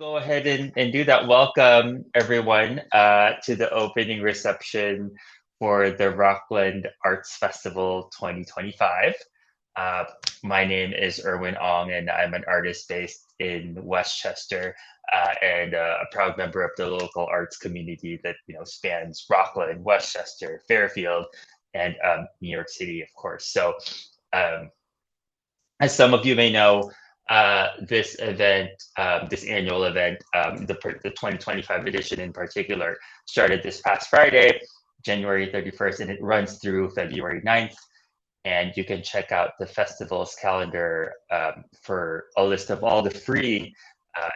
go ahead and do that. Welcome, everyone, to the opening reception for the Rockland Arts Festival 2025. Uh, my name is Erwin Ong, and I'm an artist based in Westchester and a proud member of the local arts community that spans Rockland, Westchester, Fairfield, and New York City, of course. So, um, as some of you may know, this event, this annual event, the 2025 edition in particular, started this past Friday, January 31st, and it runs through February 9th. And you can check out the festival's calendar for a list of all the free,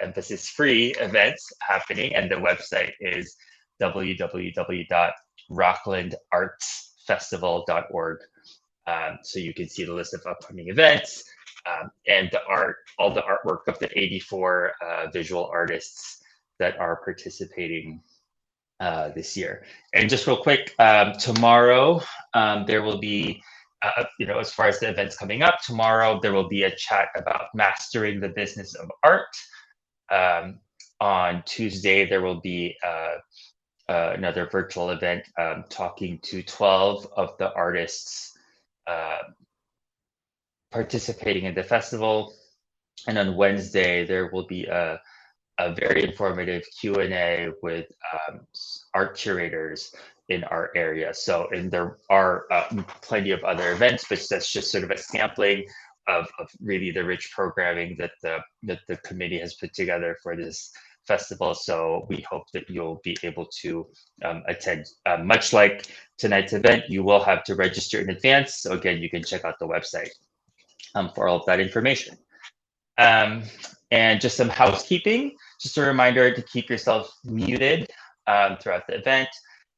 emphasis free events happening. And the website is www.rocklandartsfestival.org. So you can see the list of upcoming events and all the artwork of the 84 visual artists that are participating this year. And just real quick, tomorrow there will be, as far as the events coming up, tomorrow there will be a chat about mastering the business of art. On Tuesday, there will be another virtual event talking to 12 of the artists participating in the festival. And on Wednesday, there will be a very informative Q&A with art curators in our area. So, and there are plenty of other events, but that's just sort of a sampling of really the rich programming that the committee has put together for this festival. So we hope that you'll be able to attend. Much like tonight's event, you will have to register in advance. So again, you can check out the website for all of that information. And just some housekeeping, just a reminder to keep yourself muted throughout the event.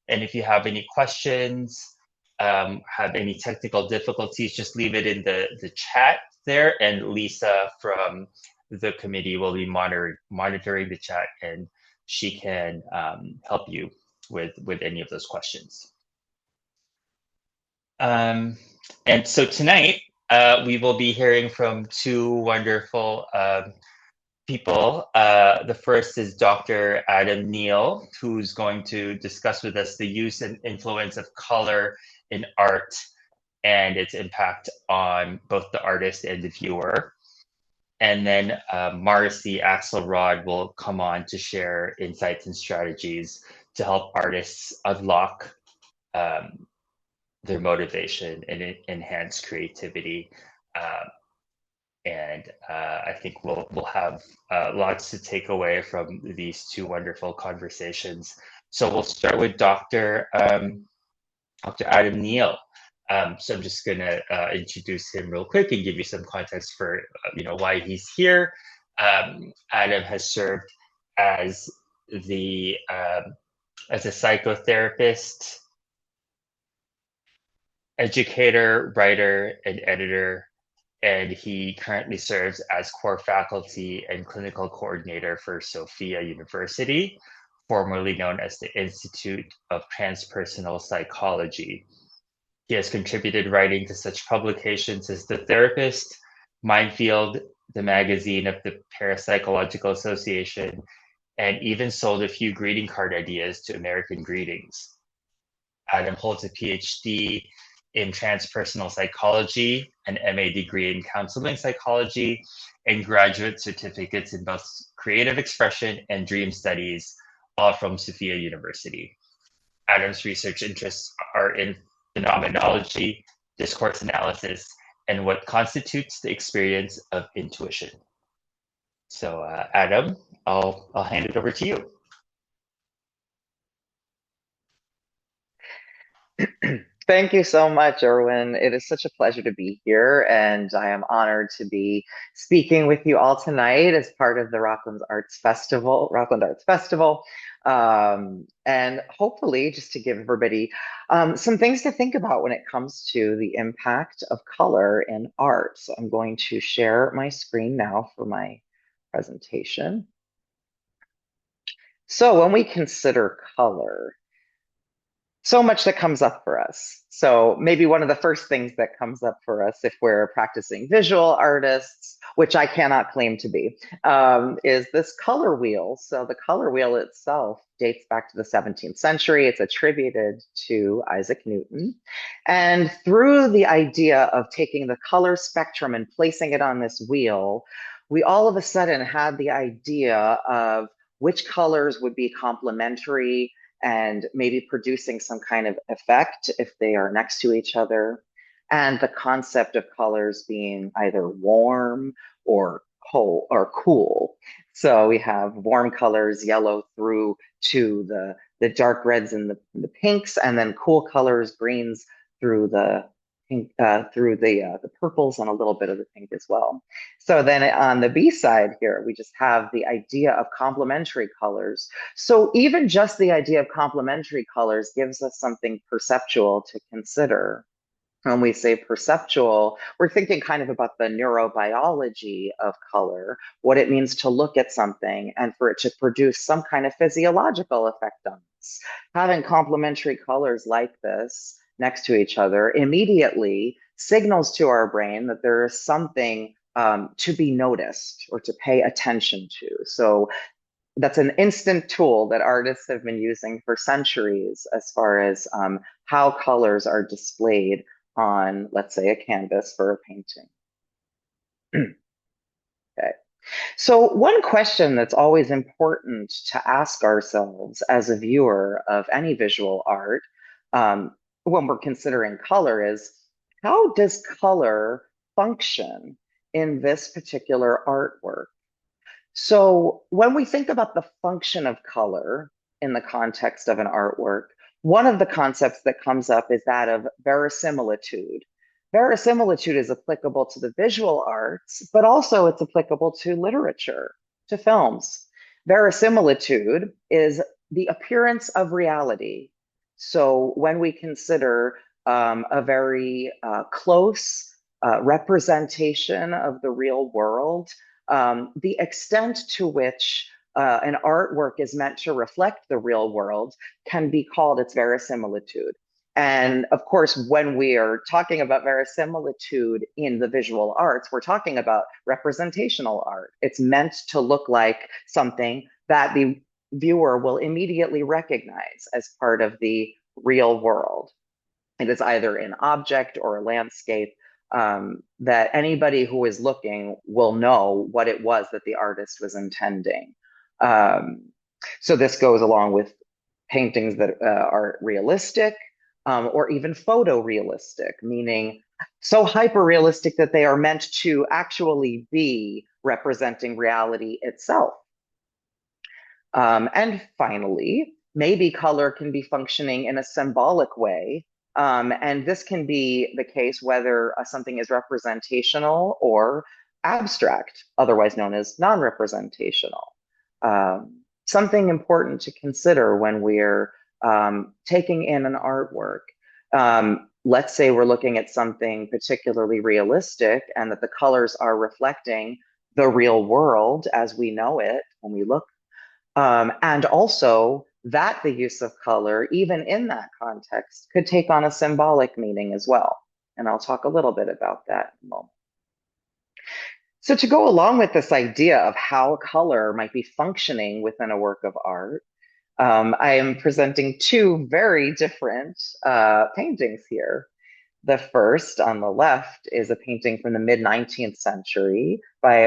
And if you have any questions, have any technical difficulties, just leave it in the chat there. And Lisa from the committee will be monitoring the chat, and she can help you with any of those questions. And so tonight, we will be hearing from two wonderful people. The first is Dr. Adam Neal, who's going to discuss with us the use and influence of color in art and its impact on both the artist and the viewer. And then Marcy Axelrod will come on to share insights and strategies to help artists unlock their motivation and enhance creativity. And I think we'll have lots to take away from these two wonderful conversations. So we'll start with Dr. Adam Neal. So I'm just going to introduce him real quick and give you some context for why he's here. Adam has served as a psychotherapist, educator, writer, and editor, and he currently serves as core faculty and clinical coordinator for Sophia University, formerly known as the Institute of Transpersonal Psychology. He has contributed writing to such publications as The Therapist, Mindfield, the magazine of the Parapsychological Association, and even sold a few greeting card ideas to American Greetings. Adam holds a PhD in transpersonal psychology, an MA degree in counseling psychology, and graduate certificates in both creative expression and dream studies, all from Sophia University. Adam's research interests are in phenomenology, discourse analysis, and what constitutes the experience of intuition. So, Adam, I'll hand it over to you. Thank you so much, Erwin. It is such a pleasure to be here, and I am honored to be speaking with you all tonight as part of the Rockland Arts Festival. And hopefully just to give everybody some things to think about when it comes to the impact of color in art. So I'm going to share my screen now for my presentation. So when we consider color, So much that comes up for us. So maybe one of the first things that comes up for us if we're practicing visual artists, which I cannot claim to be, is this color wheel. So the color wheel itself dates back to the 17th century. It's attributed to Isaac Newton. And through the idea of taking the color spectrum and placing it on this wheel, we all of a sudden had the idea of which colors would be complementary and maybe producing some kind of effect if they are next to each other. And the concept of colors being either warm or cold or cool. So we have warm colors, yellow through to the dark reds and the pinks, and then cool colors, greens through the pink, through the purples and a little bit of the pink as well. So then on the B side here, we just have the idea of complementary colors. So even just the idea of complementary colors gives us something perceptual to consider. When we say perceptual, we're thinking kind of about the neurobiology of color, what it means to look at something and for it to produce some kind of physiological effect on us. Having complementary colors like this next to each other immediately signals to our brain that there is something to be noticed or to pay attention to. So that's an instant tool that artists have been using for centuries as far as how colors are displayed on, let's say, a canvas for a painting. Okay. So one question that's always important to ask ourselves as a viewer of any visual art when we're considering color is, how does color function in this particular artwork? So when we think about the function of color in the context of an artwork, one of the concepts that comes up is that of verisimilitude. Verisimilitude is applicable to the visual arts, but also it's applicable to literature, to films. Verisimilitude is the appearance of reality. So when we consider a very close representation of the real world, the extent to which an artwork is meant to reflect the real world can be called its verisimilitude. And of course, when we are talking about verisimilitude in the visual arts, we're talking about representational art. It's meant to look like something that the viewer will immediately recognize as part of the real world. It is either an object or a landscape that anybody who is looking will know what it was that the artist was intending. So this goes along with paintings that are realistic or even photorealistic, meaning so hyper-realistic that they are meant to actually be representing reality itself. And finally, maybe color can be functioning in a symbolic way. And this can be the case whether something is representational or abstract, otherwise known as non-representational. Something important to consider when we're taking in an artwork. Let's say we're looking at something particularly realistic and that the colors are reflecting the real world as we know it when we look. And also that the use of color, even in that context, could take on a symbolic meaning as well. And I'll talk a little bit about that in a moment. So to go along with this idea of how color might be functioning within a work of art, I am presenting two very different paintings here. The first on the left is a painting from the mid-19th century by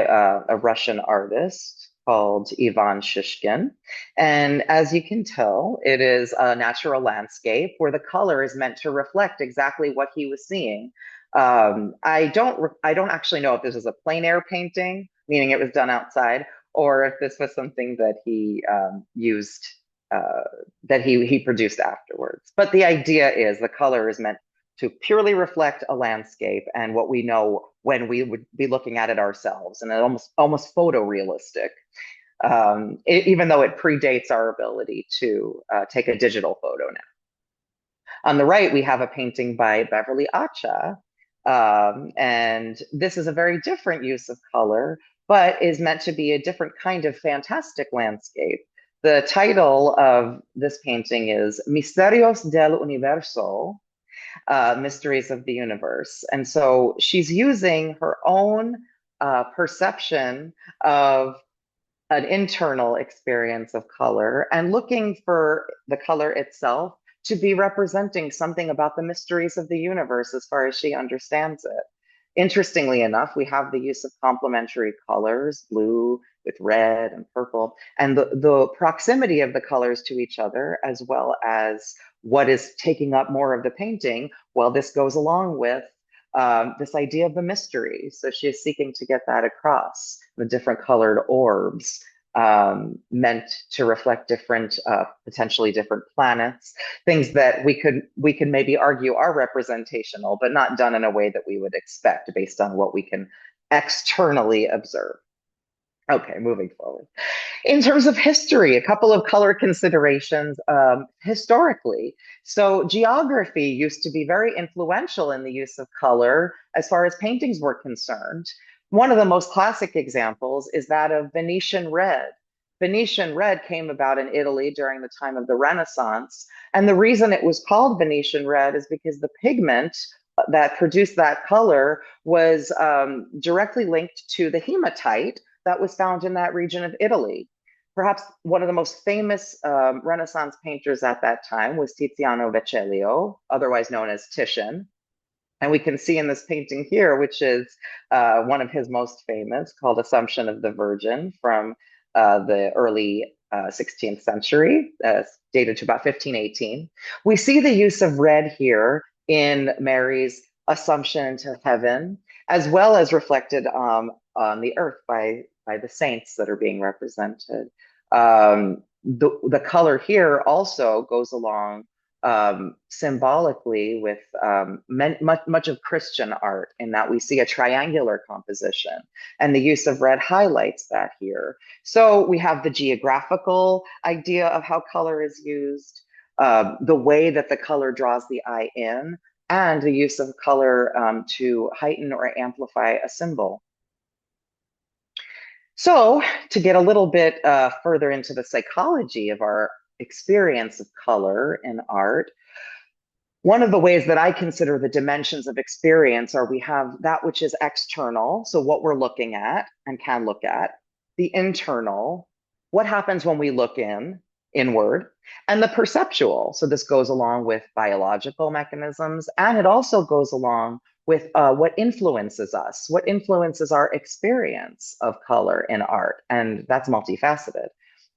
a Russian artist called Ivan Shishkin. And as you can tell, it is a natural landscape where the color is meant to reflect exactly what he was seeing. I don't actually know if this was a plein air painting, meaning it was done outside, or if this was something that he used, that he produced afterwards. But the idea is the color is meant to purely reflect a landscape and what we know when we would be looking at it ourselves, and it almost photorealistic, even though it predates our ability to take a digital photo now. On the right, we have a painting by Beverly Acha, and this is a very different use of color, but is meant to be a different kind of fantastic landscape. The title of this painting is Misterios del Universo, Mysteries of the Universe. And so she's using her own perception of an internal experience of color and looking for the color itself to be representing something about the mysteries of the universe as far as she understands it. Interestingly enough, we have the use of complementary colors, blue with red and purple, and the proximity of the colors to each other, as well as what is taking up more of the painting. Well, this goes along with this idea of the mystery. So she is seeking to get that across the different colored orbs meant to reflect different, potentially different planets, things that we could maybe argue are representational, but not done in a way that we would expect based on what we can externally observe. Okay, moving forward. In terms of history, a couple of color considerations historically. So geography used to be very influential in the use of color as far as paintings were concerned. One of the most classic examples is that of Venetian red. Venetian red came about in Italy during the time of the Renaissance. And the reason it was called Venetian red is because the pigment that produced that color was directly linked to the hematite that was found in that region of Italy. Perhaps one of the most famous Renaissance painters at that time was Tiziano Vecellio, otherwise known as Titian. And we can see in this painting here, which is one of his most famous, called Assumption of the Virgin from the early 16th century, dated to about 1518. We see the use of red here in Mary's Assumption into heaven, as well as reflected on the earth by the saints that are being represented. The color here also goes along symbolically with much of Christian art, in that we see a triangular composition, and the use of red highlights that here. So we have the geographical idea of how color is used, the way that the color draws the eye in, and the use of color to heighten or amplify a symbol. So to get a little bit further into the psychology of our experience of color in art, one of the ways that I consider the dimensions of experience are we have that which is external, so what we're looking at and can look at, the internal, what happens when we look inward, and the perceptual. So this goes along with biological mechanisms, and it also goes along with what influences us, what influences our experience of color in art, and that's multifaceted.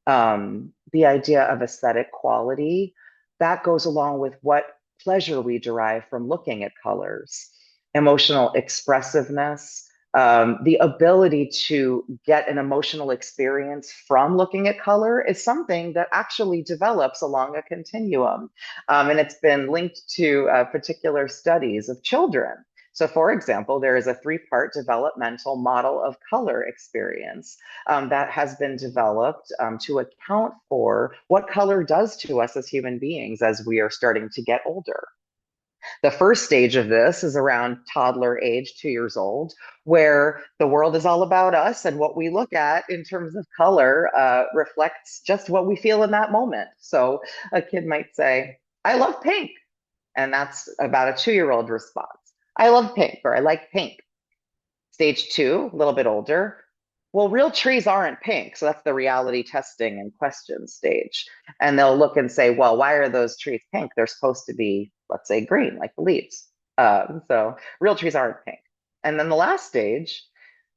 The idea of aesthetic quality, that goes along with what pleasure we derive from looking at colors, emotional expressiveness, the ability to get an emotional experience from looking at color is something that actually develops along a continuum. And it's been linked to particular studies of children. So for example, there is a 3-part developmental model of color experience that has been developed to account for what color does to us as human beings as we are starting to get older. The first stage of this is around toddler age, 2 years old, where the world is all about us, and what we look at in terms of color reflects just what we feel in that moment. So a kid might say, I love pink. And that's about a 2-year-old response. I love pink, or I like pink. Stage 2, a little bit older. Well, real trees aren't pink. So that's the reality testing and question stage. And they'll look and say, well, why are those trees pink? They're supposed to be, let's say, green, like the leaves. So real trees aren't pink. And then the last stage,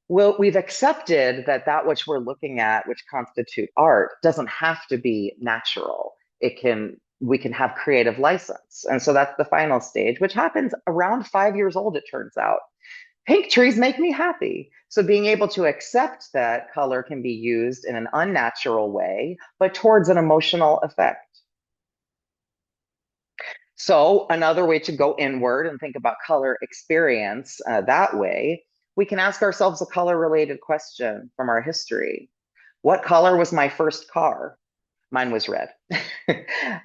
we've accepted that which we're looking at, which constitute art, doesn't have to be natural. We can have creative license. And so that's the final stage, which happens around 5 years old, it turns out. Pink trees make me happy. So being able to accept that color can be used in an unnatural way, but towards an emotional effect. So another way to go inward and think about color experience that way, we can ask ourselves a color-related question from our history. What color was my first car? Mine was red.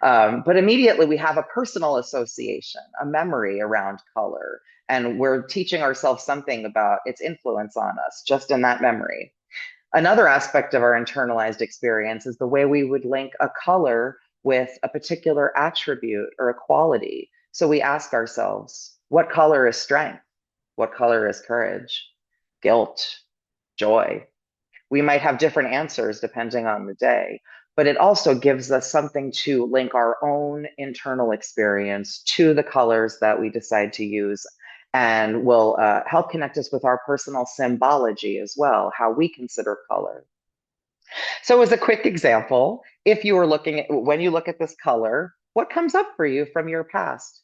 But immediately we have a personal association, a memory around color, and we're teaching ourselves something about its influence on us just in that memory. Another aspect of our internalized experience is the way we would link a color with a particular attribute or a quality. So we ask ourselves, what color is strength? What color is courage, guilt, joy? We might have different answers depending on the day, but it also gives us something to link our own internal experience to the colors that we decide to use, and will help connect us with our personal symbology as well, how we consider color. So as a quick example, if you were looking at, when you look at this color, what comes up for you from your past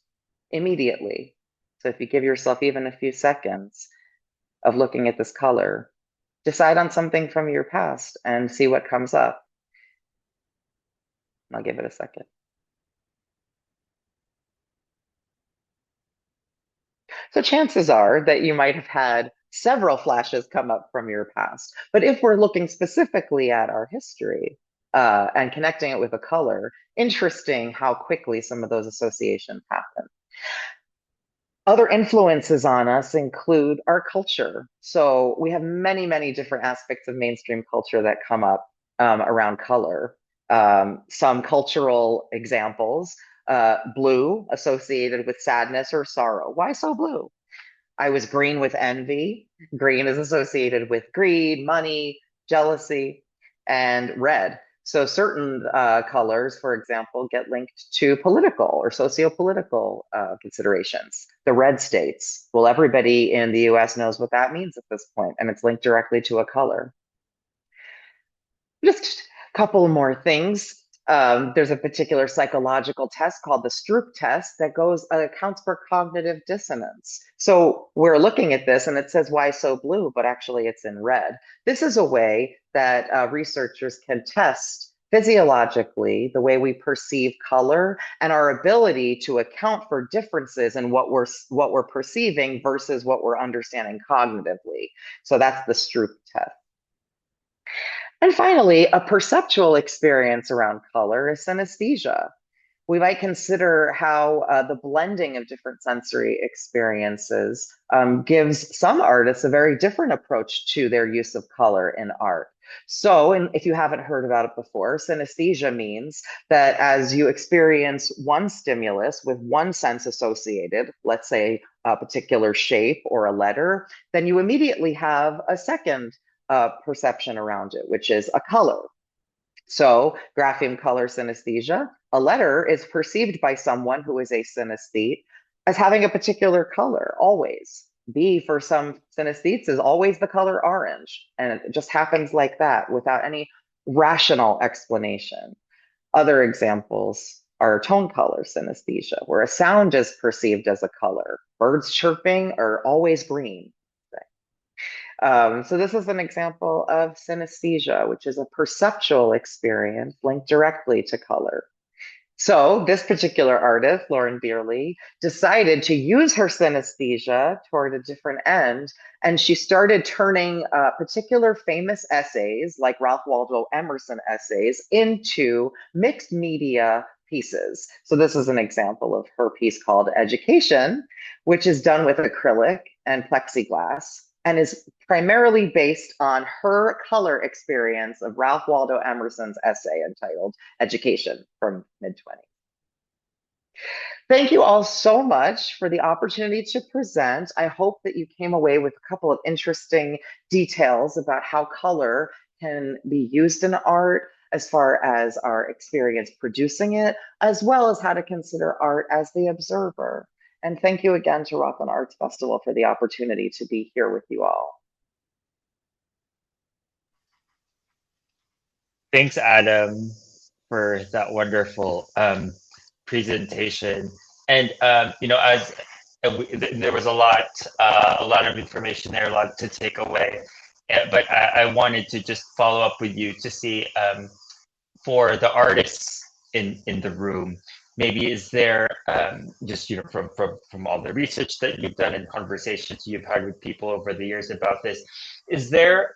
immediately? So if you give yourself even a few seconds of looking at this color, decide on something from your past and see what comes up. I'll give it a second. So chances are that you might have had several flashes come up from your past. But if we're looking specifically at our history and connecting it with a color, interesting how quickly some of those associations happen. Other influences on us include our culture. So we have many, many different aspects of mainstream culture that come up around color. Some cultural examples, blue associated with sadness or sorrow. Why so blue? I was green with envy. Green is associated with greed, money, jealousy, and red. So certain colors, for example, get linked to political or socio-political considerations. The red states. Well, everybody in the US knows what that means at this point, and it's linked directly to a color. Just a couple more things. There's a particular psychological test called the Stroop test that accounts for cognitive dissonance. So we're looking at this and it says, why so blue? But actually it's in red. This is a way that researchers can test physiologically the way we perceive color and our ability to account for differences in what we're perceiving versus what we're understanding cognitively. So that's the Stroop test. And finally, a perceptual experience around color is synesthesia. We might consider how the blending of different sensory experiences gives some artists a very different approach to their use of color in art. So, and if you haven't heard about it before, synesthesia means that as you experience one stimulus with one sense associated, let's say a particular shape or a letter, then you immediately have a second perception around it, which is a color. So grapheme color synesthesia, a letter is perceived by someone who is a synesthete as having a particular color always. B for some synesthetes is always the color orange, and it just happens like that without any rational explanation. Other examples are tone color synesthesia, where a sound is perceived as a color. Birds chirping are always green. So this is an example of synesthesia, which is a perceptual experience linked directly to color. So this particular artist, Lauren Beerley, decided to use her synesthesia toward a different end, and she started turning particular famous essays, like Ralph Waldo Emerson essays, into mixed media pieces. So this is an example of her piece called Education, which is done with acrylic and plexiglass, and is primarily based on her color experience of Ralph Waldo Emerson's essay entitled Education from mid-20s. Thank you all so much for the opportunity to present. I hope that you came away with a couple of interesting details about how color can be used in art as far as our experience producing it, as well as how to consider art as the observer. And thank you again to Rockland Arts Festival for the opportunity to be here with you all. Thanks, Adam, for that wonderful presentation. And as there was a lot of information there, a lot to take away. But I wanted to just follow up with you to see for the artists in the room. Maybe is there just from all the research that you've done and conversations you've had with people over the years about this, is there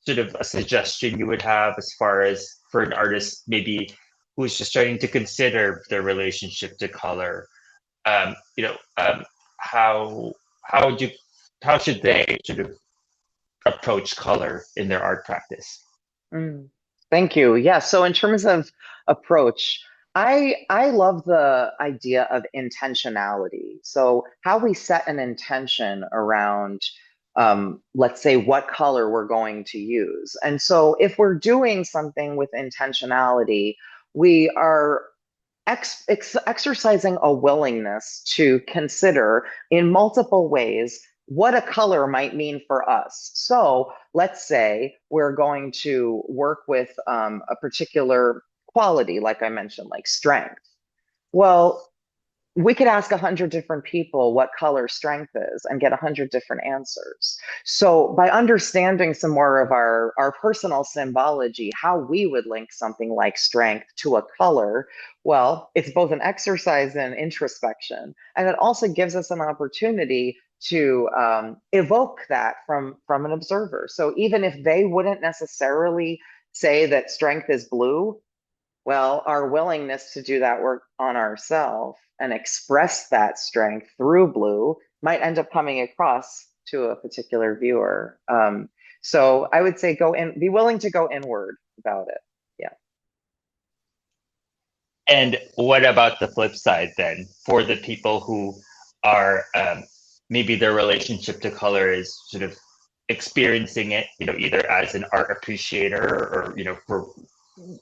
sort of a suggestion you would have as far as for an artist maybe who's just starting to consider their relationship to color? How should they sort of approach color in their art practice. Mm. Thank you. Yeah. So in terms of approach, I love the idea of intentionality. So how we set an intention around, let's say, what color we're going to use. And so if we're doing something with intentionality, we are exercising a willingness to consider in multiple ways what a color might mean for us. So let's say we're going to work with a particular quality, like I mentioned, like strength. Well, we could ask 100 different people what color strength is and get 100 different answers. So by understanding some more of our personal symbology, how we would link something like strength to a color, well, it's both an exercise in introspection, and it also gives us an opportunity to evoke that from an observer. So even if they wouldn't necessarily say that strength is blue, well, our willingness to do that work on ourselves and express that strength through blue might end up coming across to a particular viewer. So I would say be willing to go inward about it. Yeah. And what about the flip side then, for the people who are maybe their relationship to color is sort of experiencing it, either as an art appreciator or, for,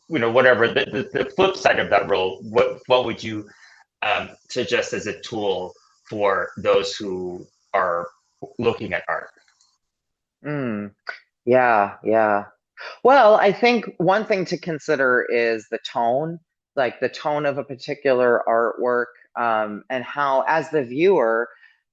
whatever the flip side of that role, what would you suggest as a tool for those who are looking at art? Mm, yeah, yeah. Well, I think one thing to consider is the tone, like the tone of a particular artwork, and how, as the viewer,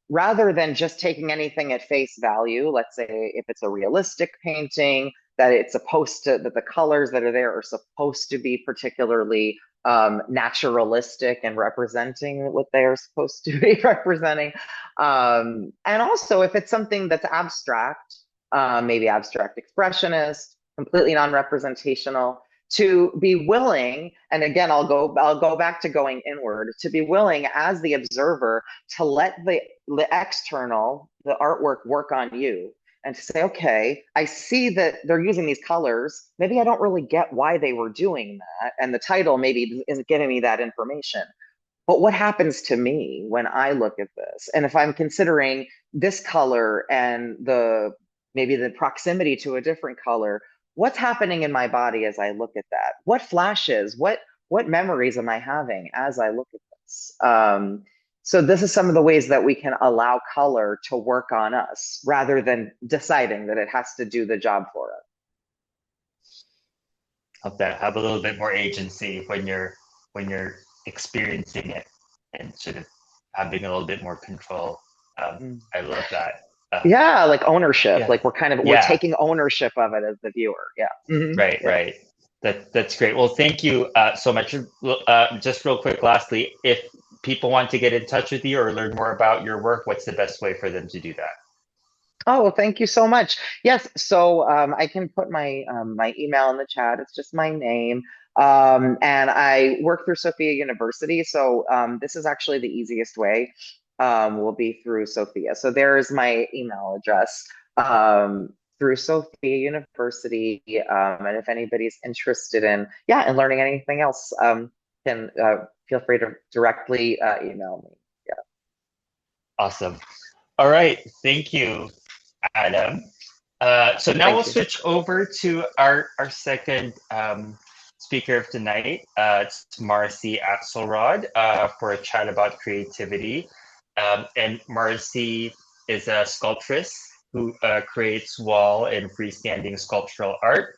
rather than just taking anything at face value, let's say if it's a realistic painting, that the colors that are there are supposed to be particularly naturalistic and representing what they are supposed to be representing. And also, if it's something that's abstract, maybe abstract expressionist, completely non-representational, to be willing, and again, I'll go back to going inward, to be willing as the observer to let the external, the artwork work on you, and to say, okay, I see that they're using these colors. Maybe I don't really get why they were doing that, and the title maybe isn't giving me that information. But what happens to me when I look at this? And if I'm considering this color and maybe the proximity to a different color, what's happening in my body as I look at that? What flashes? What memories am I having as I look at this? So this is some of the ways that we can allow color to work on us rather than deciding that it has to do the job for us. Have a little bit more agency when you're experiencing it, and sort of having a little bit more control. I love that. Yeah, like ownership. Yeah. Like we're taking ownership of it as the viewer. Yeah. Mm-hmm. Right, Yeah. right. That's great. Well, thank you so much. Just real quick, lastly, if people want to get in touch with you or learn more about your work, what's the best way for them to do that? Oh, well, thank you so much. Yes, so I can put my email in the chat. It's just my name. And I work through Sophia University, so this is actually the easiest way. Will be through Sophia. So there's my email address through Sophia University. And if anybody's interested in learning anything else, can feel free to directly email me. Yeah. Awesome. All right. Thank you, Adam. So now we'll switch over to our second speaker of tonight. It's Marcy Axelrod for a chat about creativity. And Marcy is a sculptress who creates wall and freestanding sculptural art.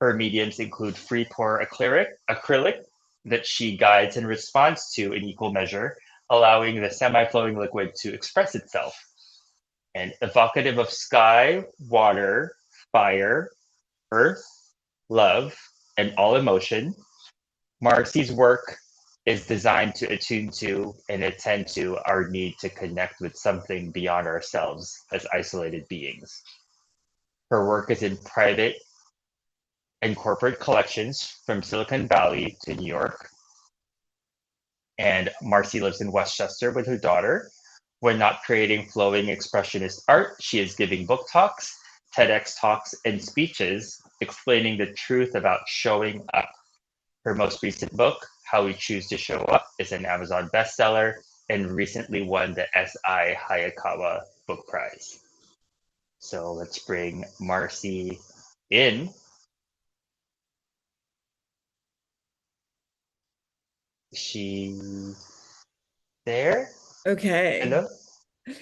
Her mediums include free pour acrylic that she guides and responds to in equal measure, allowing the semi-flowing liquid to express itself. And evocative of sky, water, fire, earth, love, and all emotion, Marcy's work is designed to attune to and attend to our need to connect with something beyond ourselves as isolated beings. Her work is in private and corporate collections from Silicon Valley to New York. And Marcy lives in Westchester with her daughter. When not creating flowing expressionist art, she is giving book talks TEDx talks, and speeches explaining the truth about showing up. Her most recent book, How We Choose to Show Up, is an Amazon bestseller and recently won the S.I. Hayakawa Book Prize. So let's bring Marcy in. She there? Okay. Hello?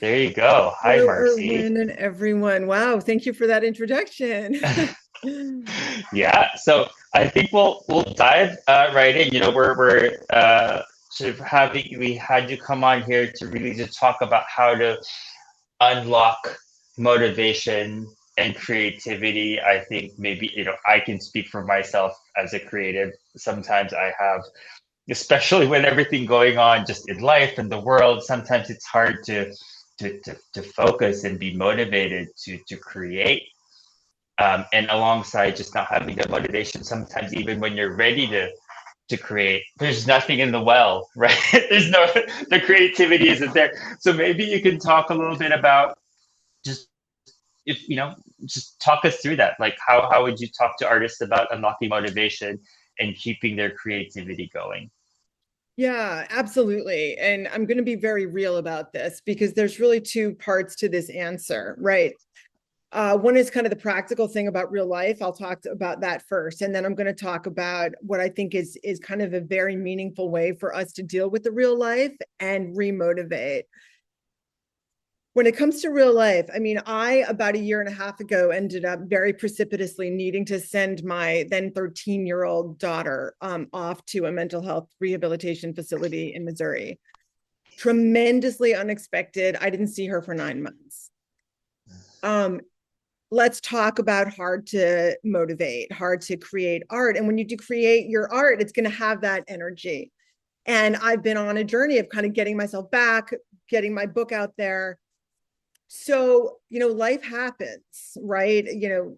There you go. Hi, Hello, Marcy. Erwin and everyone. Wow, thank you for that introduction. Yeah, so I think we'll dive right in. You know, we're sort of we had you come on here to really just talk about how to unlock motivation and creativity. I think maybe, you know, I can speak for myself as a creative. Sometimes I have, especially with everything going on just in life and the world, sometimes it's hard to focus and be motivated to create. And alongside just not having the motivation, sometimes even when you're ready to create, there's nothing in the well, right? There's no, the creativity isn't there. So maybe you can talk a little bit about just, if you know, just talk us through that. Like how would you talk to artists about unlocking motivation and keeping their creativity going? Yeah, absolutely. And I'm going to be very real about this because there's really two parts to this answer, right? One is kind of the practical thing about real life. I'll talk about that first. And then I'm going to talk about what I think is kind of a very meaningful way for us to deal with the real life and remotivate. When it comes to real life, I mean, I, about a year and a half ago, ended up very precipitously needing to send my then 13-year-old daughter off to a mental health rehabilitation facility in Missouri. Tremendously unexpected. I didn't see her for 9 months. Let's talk about hard to motivate, hard to create art. And when you do create your art, it's going to have that energy. And I've been on a journey of kind of getting myself back, getting my book out there. So, you know, life happens, right? You know,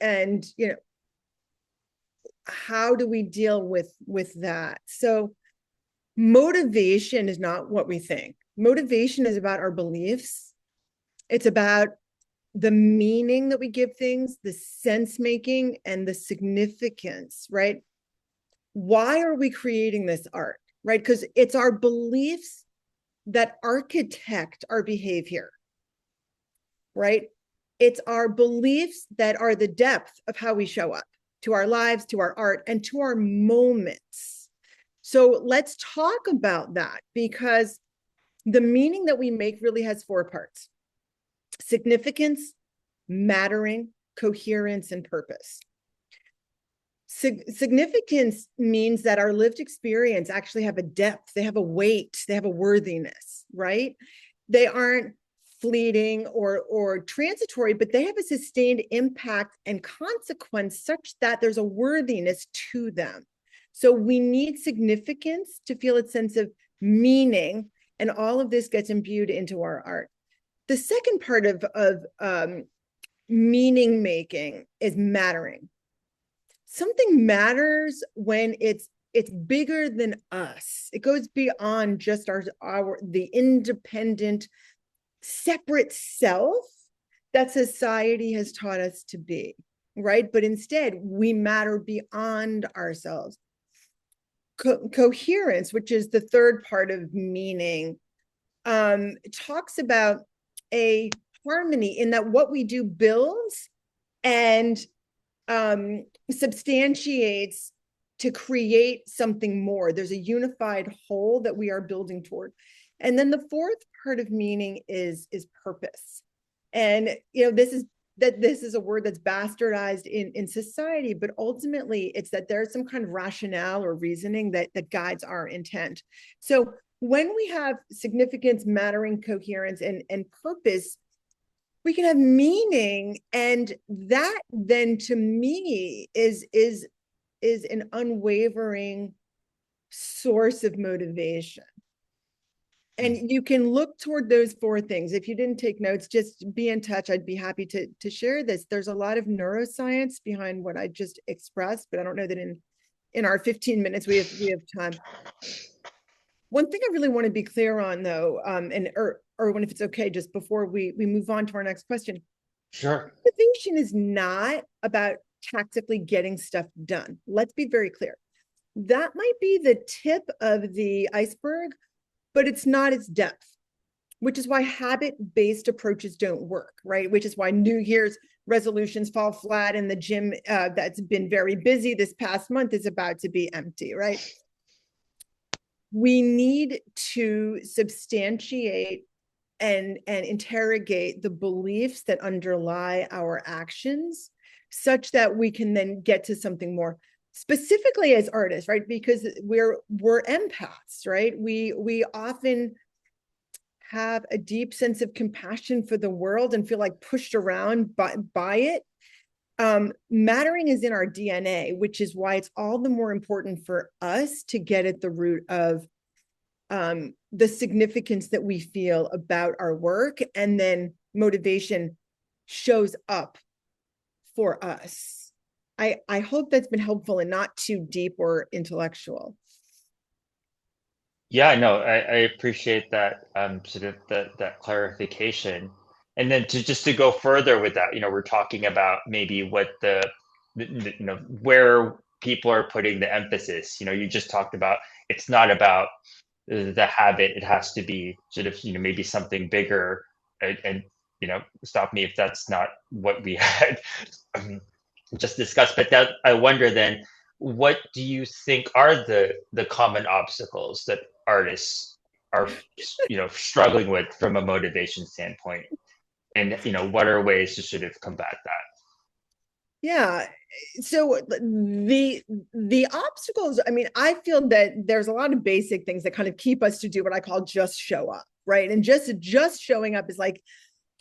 and, you know, how do we deal with that? So motivation is not what we think. Motivation is about our beliefs. It's about the meaning that we give things, the sense making, and the significance, right? Why are we creating this art, right? Because it's our beliefs that architect our behavior, right? It's our beliefs that are the depth of how we show up to our lives, to our art, and to our moments. So let's talk about that because the meaning that we make really has 4 parts: significance, mattering, coherence, and purpose. Significance means that our lived experience actually have a depth, they have a weight, they have a worthiness, right? They aren't fleeting or transitory, but they have a sustained impact and consequence such that there's a worthiness to them. So we need significance to feel a sense of meaning, and all of this gets imbued into our art. The second part of meaning making is mattering. Something matters when it's bigger than us. It goes beyond just the independent, separate self that society has taught us to be, right? But instead, we matter beyond ourselves. Coherence, which is the third part of meaning, talks about a harmony in that what we do builds and substantiates to create something more. There's a unified whole that we are building toward. And then the fourth part of meaning is purpose. And you know, this is a word that's bastardized in society, but ultimately it's that there's some kind of rationale or reasoning that guides our intent. So when we have significance, mattering, coherence, and purpose, we can have meaning, and that then to me is an unwavering source of motivation. And you can look toward those 4 things. If you didn't take notes, just be in touch. I'd be happy to share this. There's a lot of neuroscience behind what I just expressed, but I don't know that in our 15 minutes we have time. One thing I really want to be clear on, though, and Erwin, if it's okay, just before we move on to our next question, Sure. Motivation is not about tactically getting stuff done. Let's be very clear. That might be the tip of the iceberg, but it's not its depth, which is why habit-based approaches don't work, right? Which is why New Year's resolutions fall flat and the gym that's been very busy this past month is about to be empty, right? We need to substantiate and interrogate the beliefs that underlie our actions such that we can then get to something more specifically as artists, right? Because we're empaths, right? We often have a deep sense of compassion for the world and feel like pushed around by it. Mattering is in our DNA, which is why it's all the more important for us to get at the root of the significance that we feel about our work, and then motivation shows up for us. I hope that's been helpful and not too deep or intellectual. Yeah, no, I appreciate that sort of that clarification. And then to go further with that, we're talking about maybe what where people are putting the emphasis. You just talked about it's not about the habit, it has to be sort of maybe something bigger, and stop me if that's not what we had just discussed. But that, I wonder then, what do you think are the common obstacles that artists are struggling with from a motivation standpoint, and what are ways to sort of combat that? Yeah. So the obstacles, I mean, I feel that there's a lot of basic things that kind of keep us to do what I call just show up, right? And just showing up is like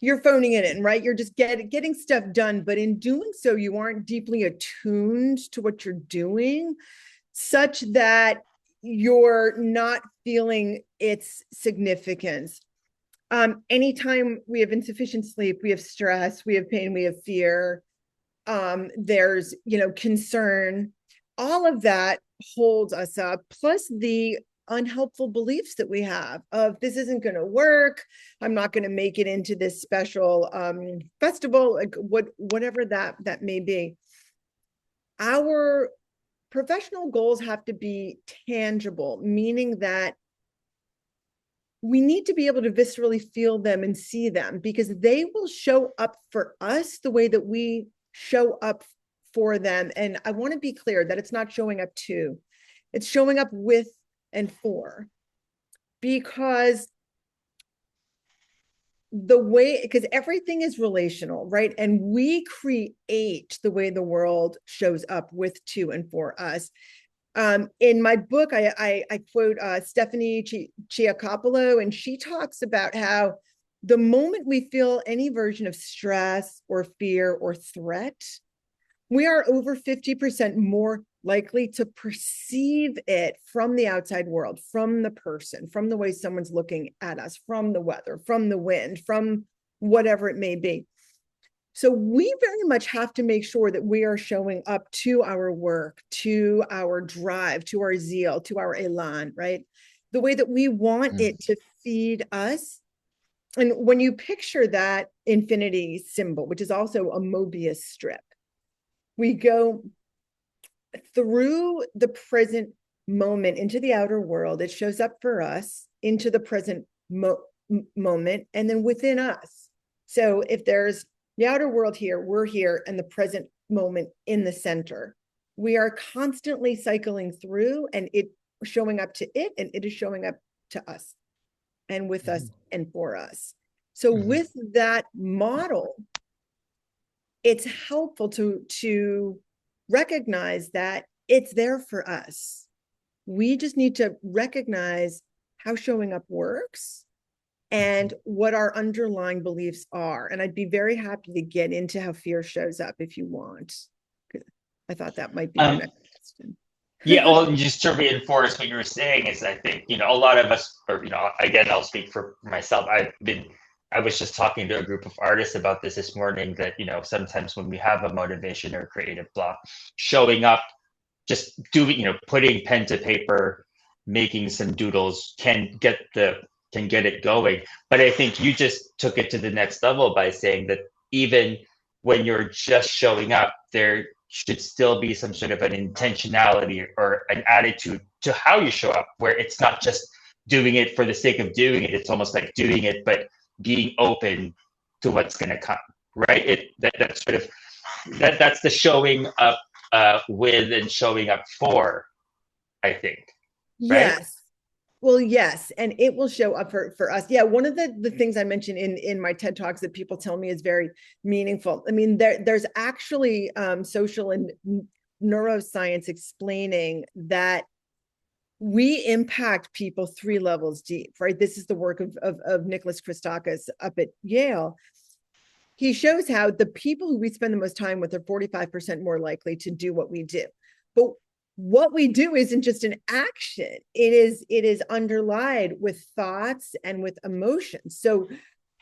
you're phoning it in, right? You're just getting stuff done, but in doing so, you aren't deeply attuned to what you're doing, such that you're not feeling its significance. Anytime we have insufficient sleep, we have stress, we have pain, we have fear, there's concern, all of that holds us up, plus the unhelpful beliefs that we have of this isn't going to work, I'm not going to make it into this special festival, like whatever that may be. Our professional goals have to be tangible, meaning that we need to be able to viscerally feel them and see them, because they will show up for us the way that we show up for them. And I want to be clear that it's not showing up to, it's showing up with and for, because because everything is relational, right? And we create the way the world shows up with, to, and for us. In my book, I quote Stephanie Chiacopolo, and she talks about how the moment we feel any version of stress or fear or threat, we are over 50% more likely to perceive it from the outside world, from the person, from the way someone's looking at us, from the weather, from the wind, from whatever it may be. So we very much have to make sure that we are showing up to our work, to our drive, to our zeal, to our elan, right? The way that we want it to feed us. And when you picture that infinity symbol, which is also a Mobius strip, we go through the present moment into the outer world. It shows up for us into the present moment, and then within us. So if there's the outer world here, we're here, and the present moment in the center. We are constantly cycling through, and it showing up to it, and it is showing up to us, and with us, and for us. So with that model, it's helpful to recognize that it's there for us. We just need to recognize how showing up works and what our underlying beliefs are. And I'd be very happy to get into how fear shows up if you want. I thought that might be the next question. Yeah, well, just to reinforce what you were saying is, I think, a lot of us, or, again, I'll speak for myself. I was just talking to a group of artists about this morning, that, sometimes when we have a motivation or creative block, showing up, just doing, putting pen to paper, making some doodles can get it going. But I think you just took it to the next level by saying that even when you're just showing up, there should still be some sort of an intentionality or an attitude to how you show up, where it's not just doing it for the sake of doing it. It's almost like doing it, but being open to what's going to come, right? That's sort of that's the showing up with and showing up for, I think. Right? Yes. Well, yes, and it will show up for us. Yeah, one of the things I mentioned in my TED Talks that people tell me is very meaningful. I mean, there's actually social and neuroscience explaining that we impact people 3 levels deep, right? This is the work of Nicholas Christakis up at Yale. He shows how the people who we spend the most time with are 45% more likely to do what we do. But what we do isn't just an action. It is underlined with thoughts and with emotions. So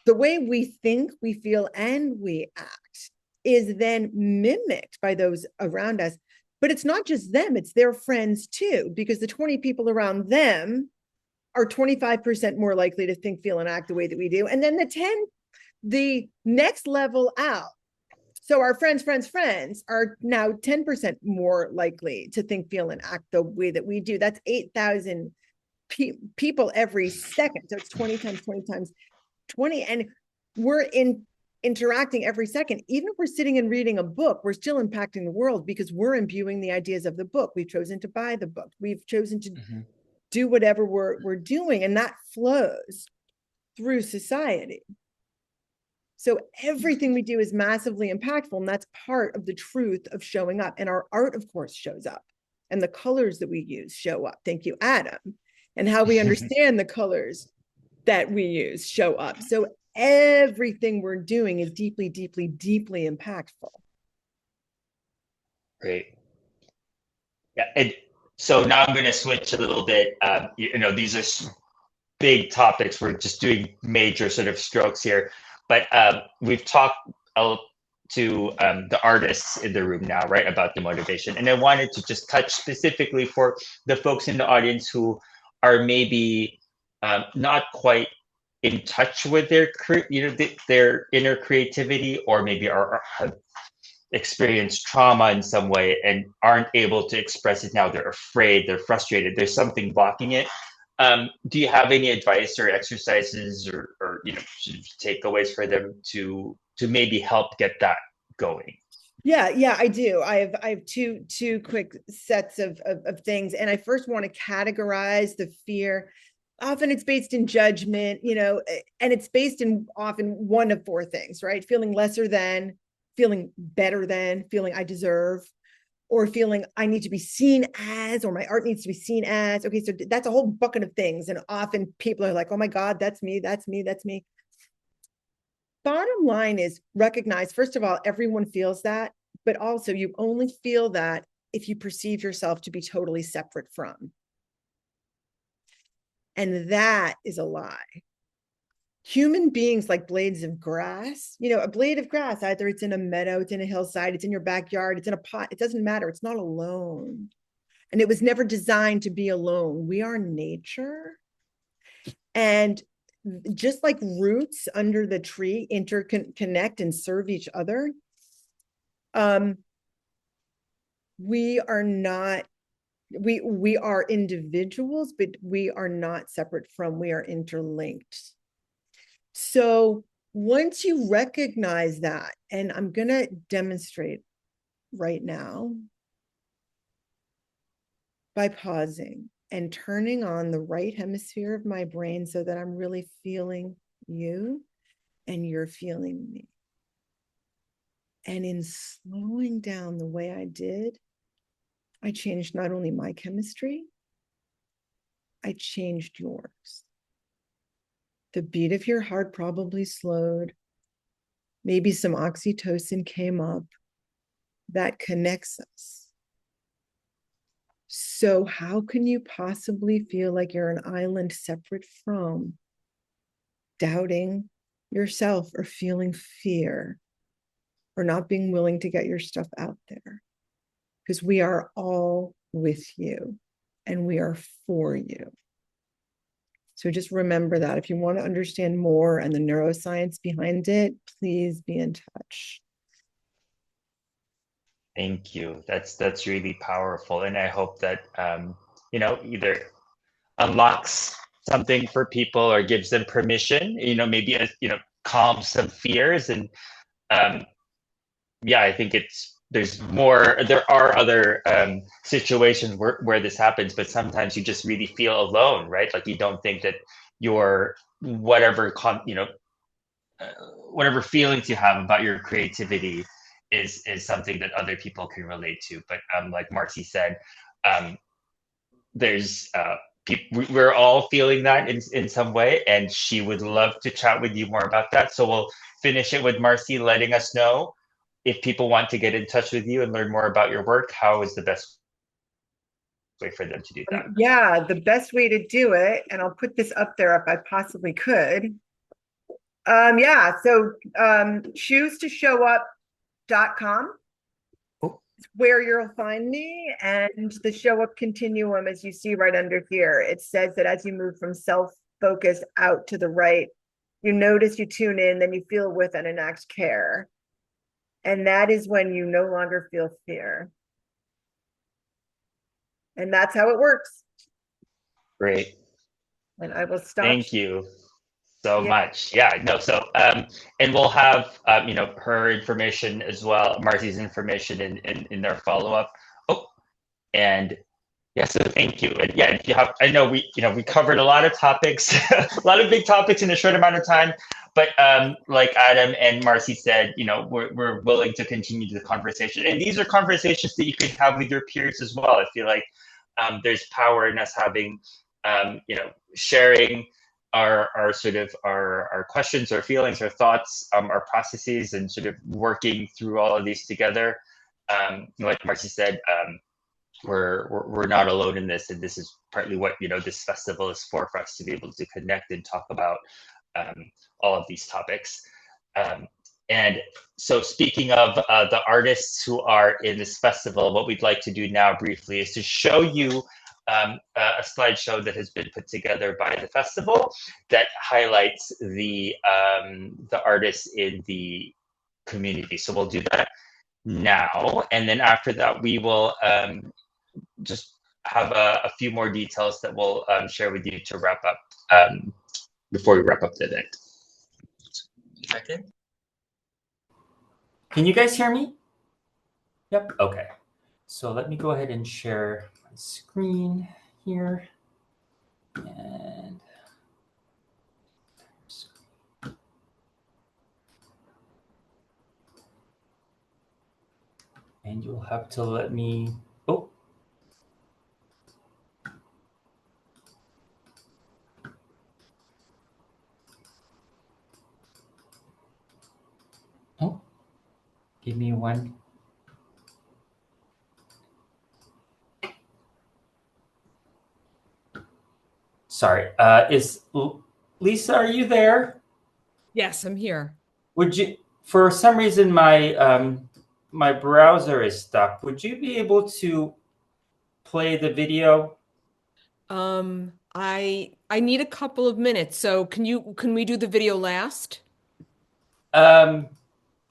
the way we think, we feel, and we act is then mimicked by those around us. But it's not just them, it's their friends too, because the 20 people around them are 25% more likely to think, feel, and act the way that we do. And then the next level out. So our friends are now 10% more likely to think, feel, and act the way that we do. That's 8,000 people every second. So it's 20 times 20 times 20. And we're interacting every second. Even if we're sitting and reading a book, we're still impacting the world because we're imbuing the ideas of the book. We've chosen to buy the book. We've chosen to do whatever we're doing. And that flows through society. So everything we do is massively impactful, and that's part of the truth of showing up. And our art, of course, shows up, and the colors that we use show up. Thank you, Adam. And how we understand the colors that we use show up. So everything we're doing is deeply, deeply, deeply impactful. Great. Yeah, and so now I'm going to switch a little bit. These are big topics. We're just doing major sort of strokes here. But we've talked to the artists in the room now, right, about the motivation. And I wanted to just touch specifically for the folks in the audience who are maybe not quite in touch with their inner creativity, or maybe have experienced trauma in some way and aren't able to express it now. They're afraid, they're frustrated, there's something blocking it. Do you have any advice or exercises or takeaways for them to maybe help get that going? Yeah, I do. I have two quick sets of things. And I first want to categorize the fear. Often it's based in judgment, and it's based in often one of 4 things, right? Feeling lesser than, feeling better than, feeling I deserve, or feeling I need to be seen as, or my art needs to be seen as. Okay, so that's a whole bucket of things. And often people are like, oh my God, that's me, that's me, that's me. Bottom line is recognize, first of all, everyone feels that, but also you only feel that if you perceive yourself to be totally separate from. And that is a lie. Human beings like blades of grass, a blade of grass, either it's in a meadow, it's in a hillside, it's in your backyard, it's in a pot, it doesn't matter. It's not alone. And it was never designed to be alone. We are nature. And just like roots under the tree interconnect and serve each other, we are not, we are individuals, but we are not separate from, we are interlinked. So once you recognize that, and I'm going to demonstrate right now by pausing and turning on the right hemisphere of my brain so that I'm really feeling you and you're feeling me. And in slowing down the way I did, I changed not only my chemistry, I changed yours. The beat of your heart probably slowed. Maybe some oxytocin came up that connects us. So how can you possibly feel like you're an island separate from, doubting yourself or feeling fear or not being willing to get your stuff out there? Because we are all with you and we are for you. So just remember that. If you want to understand more and the neuroscience behind it, please be in touch. Thank you. That's really powerful, and I hope that either unlocks something for people or gives them permission. Maybe calms some fears, and I think there are other situations where this happens, but sometimes you just really feel alone, right? Like you don't think that your whatever whatever feelings you have about your creativity is something that other people can relate to. But like Marcy said, there's we're all feeling that in some way, and she would love to chat with you more about that. So we'll finish it with Marcy letting us know if people want to get in touch with you and learn more about your work. How is the best way for them to do that? Yeah, the best way to do it, and I'll put this up there if I possibly could. So choose2showup.com is where you'll find me, and the show up continuum, as you see right under here, it says that as you move from self-focus out to the right, you notice, you tune in, then you feel with and enact care. And that is when you no longer feel fear. And that's how it works. Great. And I will stop. Thank you so much. Yeah, no, so and we'll have her information as well, Marcy's information in their follow-up. And yeah, so thank you. And yeah, if you have, I know we covered a lot of topics, a lot of big topics in a short amount of time, but like Adam and Marcy said, we're willing to continue the conversation. And these are conversations that you can have with your peers as well. I feel like there's power in us having, sharing our sort of our questions, our feelings, our thoughts, our processes, and sort of working through all of these together. Like Marcy said, we're not alone in this, and this is partly what this festival is for us to be able to connect and talk about all of these topics. And so speaking of the artists who are in this festival, what we'd like to do now briefly is to show you a slideshow that has been put together by the festival that highlights the artists in the community. So we'll do that now, and then after that we will just have a few more details that we'll share with you to wrap up before we wrap up the event. Second. Can you guys hear me? Yep. Okay. So let me go ahead and share my screen here. And you'll have to let me, give me one. Sorry, is Lisa, are you there? Yes, I'm here. Would you, for some reason, my browser is stuck. Would you be able to play the video? I need a couple of minutes. So can we do the video last?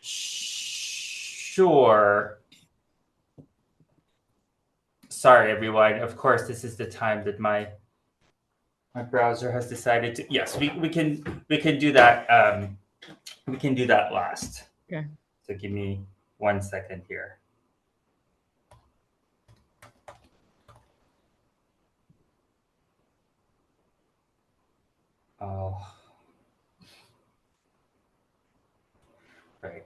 Sure. Sorry, everyone. Of course, this is the time that my browser has decided to. Yes, we can do that. We can do that last. Okay. So give me 1 second here. Oh. Right.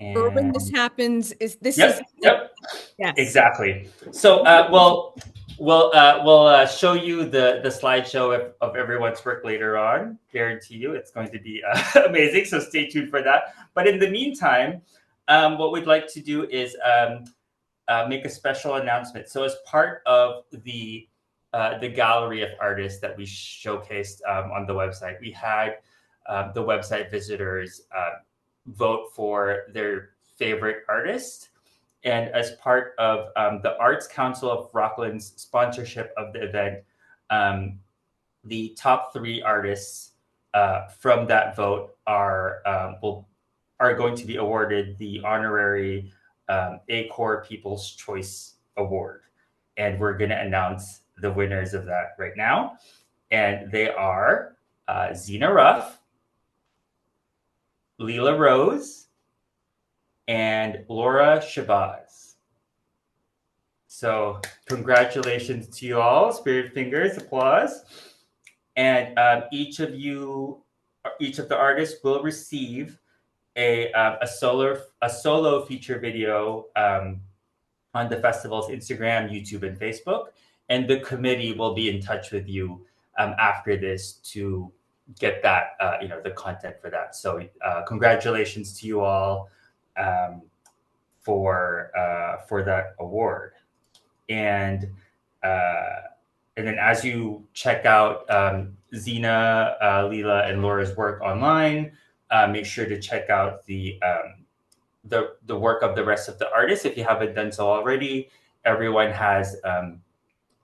And Erwin, this happens. Yep. Yes. Exactly. So we'll show you the slideshow of everyone's work later on. Guarantee you it's going to be amazing. So stay tuned for that. But in the meantime, what we'd like to do is make a special announcement. So as part of the gallery of artists that we showcased on the website, we had the website visitors vote for their favorite artist. And as part of the Arts Council of Rockland's sponsorship of the event, the top 3 artists from that vote are going to be awarded the honorary ACORE People's Choice Award. And we're going to announce the winners of that right now. And they are Zena Ruff, Leela Rose, and Laura Shabazz. So congratulations to you all. Spirit fingers, applause. And each of the artists will receive a solo feature video on the festival's Instagram, YouTube, and Facebook. And the committee will be in touch with you after this to get that, the content for that. So congratulations to you all for that award. And then as you check out Zena, Leela, and Laura's work online, make sure to check out the work of the rest of the artists. If you haven't done so already, everyone has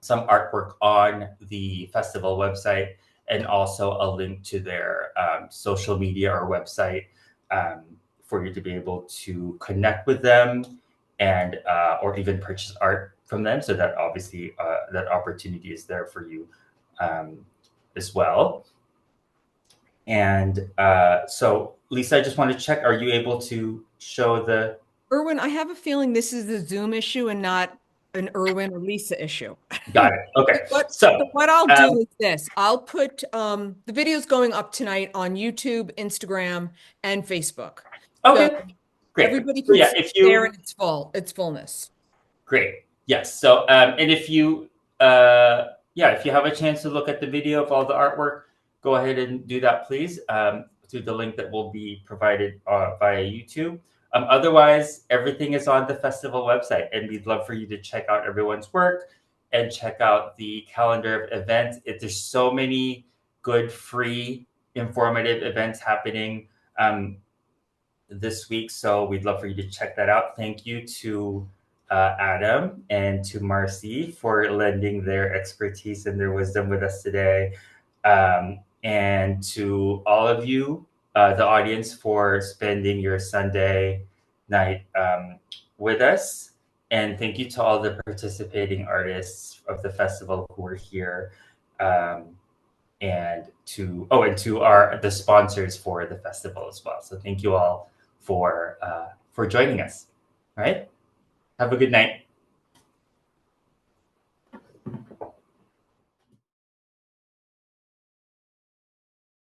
some artwork on the festival website, and also a link to their social media or website for you to be able to connect with them and or even purchase art from them. So that obviously that opportunity is there for you as well. And so Lisa, I just want to check, are you able to show the... Erwin, I have a feeling this is the Zoom issue and not an Erwin or Lisa issue. Got it. Okay. So what I'll do is this. I'll put the videos going up tonight on YouTube, Instagram, and Facebook. Okay. So great. Everybody can see there in its fullness. Great. Yes. So and if you if you have a chance to look at the video of all the artwork, go ahead and do that, please, through the link that will be provided via YouTube. Otherwise, everything is on the festival website, and we'd love for you to check out everyone's work and check out the calendar of events. There's so many good, free, informative events happening this week, so we'd love for you to check that out. Thank you to Adam and to Marcy for lending their expertise and their wisdom with us today. And to all of you, the audience, for spending your Sunday night with us. And thank you to all the participating artists of the festival who are here. And to the sponsors for the festival as well. So thank you all for joining us. All right. Have a good night.